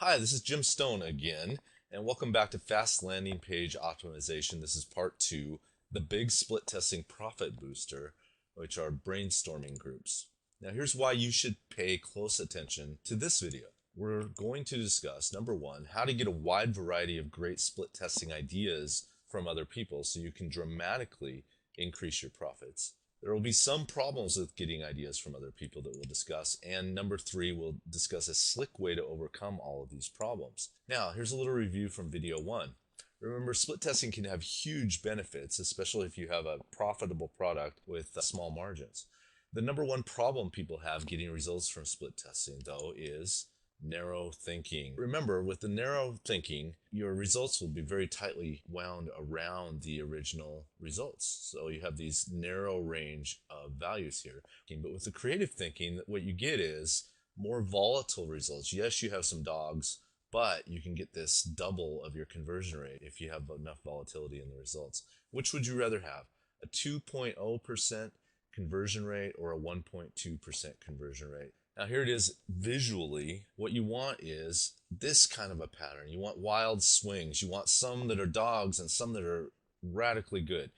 Hi, this is Jim Stone again, and welcome back to Fast Landing Page Optimization. This is part two, the big split testing profit booster, which are brainstorming groups. Now, here's why you should pay close attention to this video. We're going to discuss, number one, how to get a wide variety of great split testing ideas from other people so you can dramatically increase your profits. There will be some problems with getting ideas from other people that we'll discuss. And number three, we'll discuss a slick way to overcome all of these problems. Now, here's a little review from video one. Remember, split testing can have huge benefits, especially if you have a profitable product with small margins. The number one problem people have getting results from split testing, though, is narrow thinking. Remember, with the narrow thinking, your results will be very tightly wound around the original results. So you have these narrow range of values here. But with the creative thinking, what you get is more volatile results. Yes, you have some dogs, but you can get this double of your conversion rate if you have enough volatility in the results. Which would you rather have? A 2.0% conversion rate or a 1.2% conversion rate? Now here it is visually. What you want is this kind of a pattern. You want wild swings. You want some that are dogs and some that are radically good.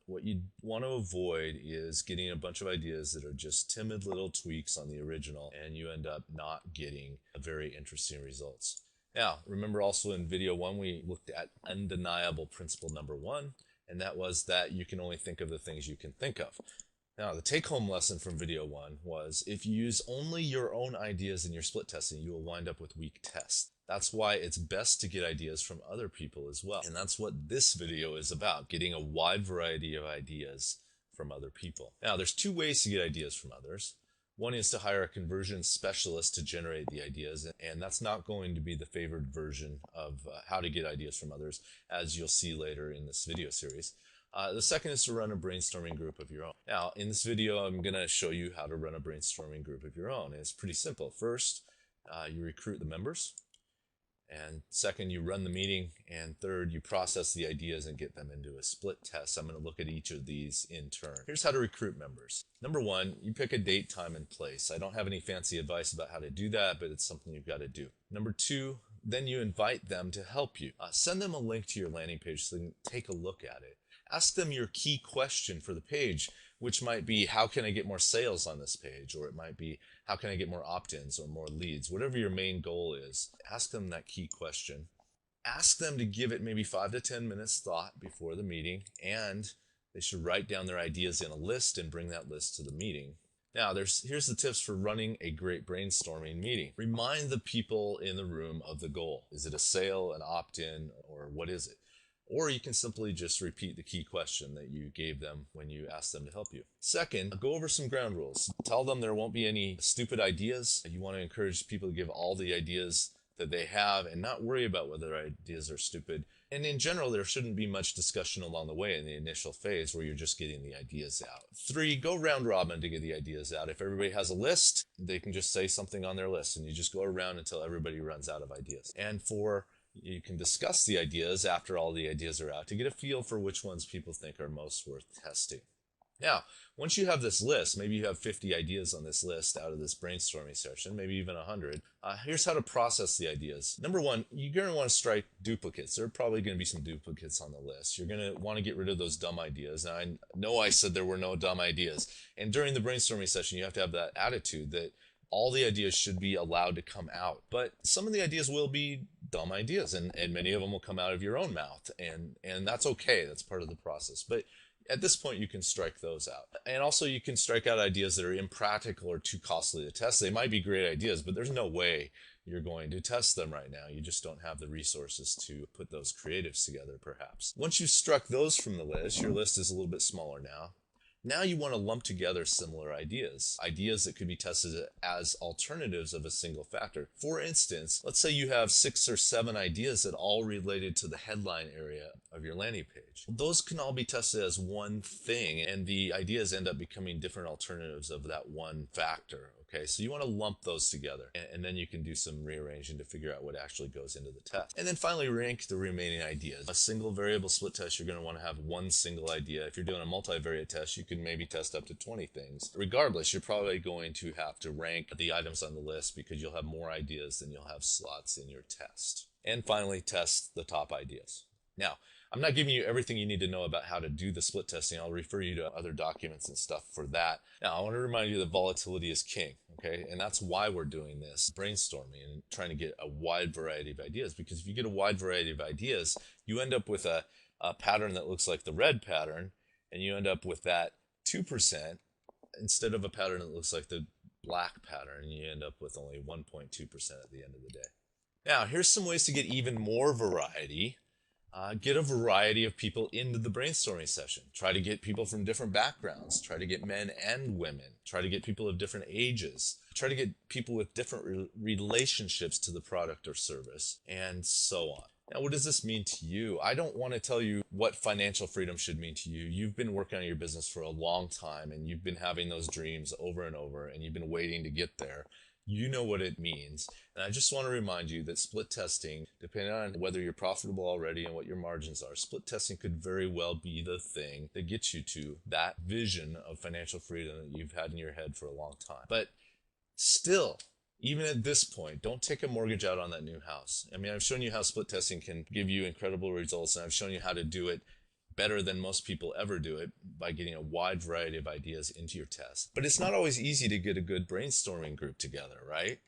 What you want to avoid is getting a bunch of ideas that are just timid little tweaks on the original, and you end up not getting very interesting results. Now, remember also in video one, we looked at undeniable principle number one, and that was that you can only think of the things you can think of. Now, the take-home lesson from video one was if you use only your own ideas in your split testing, you will wind up with weak tests. That's why it's best to get ideas from other people as well. And that's what this video is about, getting a wide variety of ideas from other people. Now, there's two ways to get ideas from others. One is to hire a conversion specialist to generate the ideas, and that's not going to be the favored version of how to get ideas from others, as you'll see later in this video series. The second is to run a brainstorming group of your own. Now, in this video, I'm going to show you how to run a brainstorming group of your own. And it's pretty simple. First, you recruit the members. And second, you run the meeting. And third, you process the ideas and get them into a split test. I'm going to look at each of these in turn. Here's how to recruit members. Number one, you pick a date, time, and place. I don't have any fancy advice about how to do that, but it's something you've got to do. Number two, then you invite them to help you. Send them a link to your landing page so they can take a look at it. Ask them your key question for the page, which might be, how can I get more sales on this page? Or it might be, how can I get more opt-ins or more leads? Whatever your main goal is, ask them that key question. Ask them to give it maybe 5 to 10 minutes thought before the meeting, and they should write down their ideas in a list and bring that list to the meeting. Now, here's the tips for running a great brainstorming meeting. Remind the people in the room of the goal. Is it a sale, an opt-in, or what is it? Or you can simply just repeat the key question that you gave them when you asked them to help you. Second, go over some ground rules. Tell them there won't be any stupid ideas. You want to encourage people to give all the ideas that they have and not worry about whether ideas are stupid. And in general, there shouldn't be much discussion along the way in the initial phase where you're just getting the ideas out. Three, go round robin to get the ideas out. If everybody has a list, they can just say something on their list, and you just go around until everybody runs out of ideas. And four, you can discuss the ideas after all the ideas are out to get a feel for which ones people think are most worth testing. Now, once you have this list, maybe you have 50 ideas on this list out of this brainstorming session, maybe even 100. Here's how to process the ideas. Number one, you're going to want to strike duplicates. There are probably going to be some duplicates on the list. You're going to want to get rid of those dumb ideas. Now, I know I said there were no dumb ideas. And during the brainstorming session, you have to have that attitude that all the ideas should be allowed to come out. But some of the ideas will be dumb ideas, and many of them will come out of your own mouth. And that's okay. That's part of the process. But at this point, you can strike those out. And also, you can strike out ideas that are impractical or too costly to test. They might be great ideas, but there's no way you're going to test them right now. You just don't have the resources to put those creatives together, perhaps. Once you've struck those from the list, your list is a little bit smaller now. Now you want to lump together similar ideas that could be tested as alternatives of a single factor. For instance, let's say you have 6 or 7 ideas that all related to the headline area of your landing page. Those can all be tested as one thing, and the ideas end up becoming different alternatives of that one factor. Okay, so you want to lump those together, and then you can do some rearranging to figure out what actually goes into the test. And then finally rank the remaining ideas. A single variable split test, you're going to want to have one single idea. If you're doing a multivariate test, you can maybe test up to 20 things. Regardless, you're probably going to have to rank the items on the list because you'll have more ideas than you'll have slots in your test. And finally, test the top ideas. Now, I'm not giving you everything you need to know about how to do the split testing. I'll refer you to other documents and stuff for that. Now, I want to remind you that volatility is king, okay? And that's why we're doing this brainstorming and trying to get a wide variety of ideas. Because if you get a wide variety of ideas, you end up with a pattern that looks like the red pattern, and you end up with that 2% instead of a pattern that looks like the black pattern, and you end up with only 1.2% at the end of the day. Now, here's some ways to get even more variety. Get a variety of people into the brainstorming session. Try to get people from different backgrounds. Try to get men and women. Try to get people of different ages. Try to get people with different relationships to the product or service, and so on. Now, what does this mean to you? I don't want to tell you what financial freedom should mean to you. You've been working on your business for a long time, and you've been having those dreams over and over, and you've been waiting to get there. You know what it means. And I just want to remind you that split testing, depending on whether you're profitable already and what your margins are, split testing could very well be the thing that gets you to that vision of financial freedom that you've had in your head for a long time. But still, even at this point, don't take a mortgage out on that new house. I mean, I've shown you how split testing can give you incredible results, and I've shown you how to do it better than most people ever do it by getting a wide variety of ideas into your test. But it's not always easy to get a good brainstorming group together, right?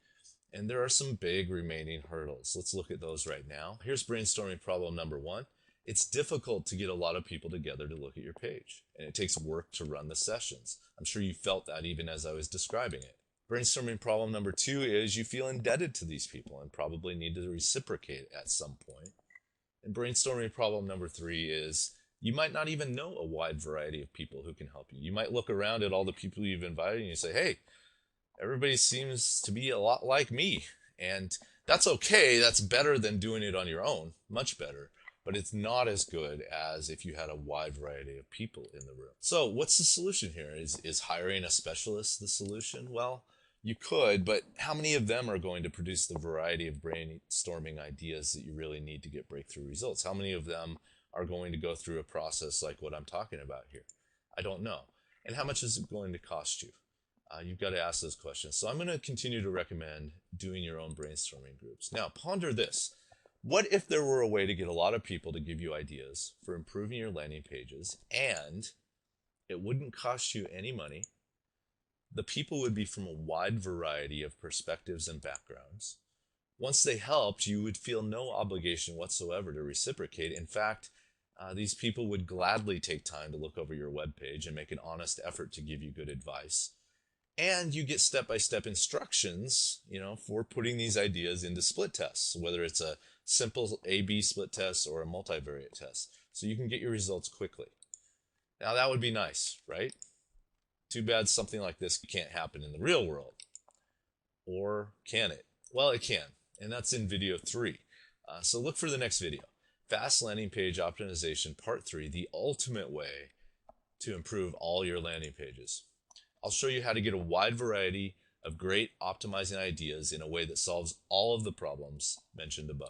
And there are some big remaining hurdles. Let's look at those right now. Here's brainstorming problem number 1. It's difficult to get a lot of people together to look at your page, and it takes work to run the sessions. I'm sure you felt that even as I was describing it. Brainstorming problem number 2 is you feel indebted to these people and probably need to reciprocate at some point. And brainstorming problem number 3 is you might not even know a wide variety of people who can help you. You might look around at all the people you've invited and you say, hey, everybody seems to be a lot like me. And that's okay. That's better than doing it on your own. Much better. But it's not as good as if you had a wide variety of people in the room. So what's the solution here? Is hiring a specialist the solution? Well, you could, but how many of them are going to produce the variety of brainstorming ideas that you really need to get breakthrough results? How many of them are going to go through a process like what I'm talking about here? I don't know. And how much is it going to cost you? You've got to ask those questions. So I'm going to continue to recommend doing your own brainstorming groups. Now, ponder this. What if there were a way to get a lot of people to give you ideas for improving your landing pages, and it wouldn't cost you any money? The people would be from a wide variety of perspectives and backgrounds. Once they helped, you would feel no obligation whatsoever to reciprocate. In fact, these people would gladly take time to look over your webpage and make an honest effort to give you good advice. And you get step-by-step instructions, for putting these ideas into split tests, whether it's a simple A-B split test or a multivariate test. So you can get your results quickly. Now that would be nice, right? Too bad something like this can't happen in the real world. Or can it? Well, it can. And that's in video 3. So look for the next video. Fast Landing Page Optimization Part 3, the ultimate way to improve all your landing pages. I'll show you how to get a wide variety of great optimizing ideas in a way that solves all of the problems mentioned above.